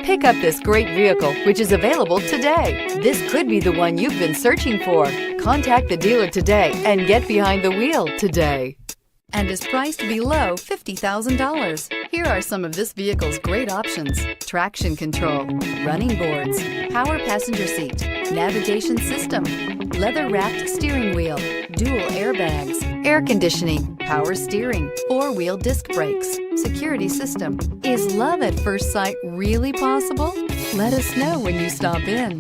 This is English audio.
Pick up this great vehicle, which is available today. This could be the one you've been searching for. Contact the dealer today and get behind the wheel today. And is priced below $50,000. Here are some of this vehicle's great options: traction control, running boards, power passenger seat, navigation system, leather-wrapped steering wheel, dual airbags, air conditioning, power steering, four-wheel disc brakes, security system. Is love at first sight really possible? Let us know when you stop in.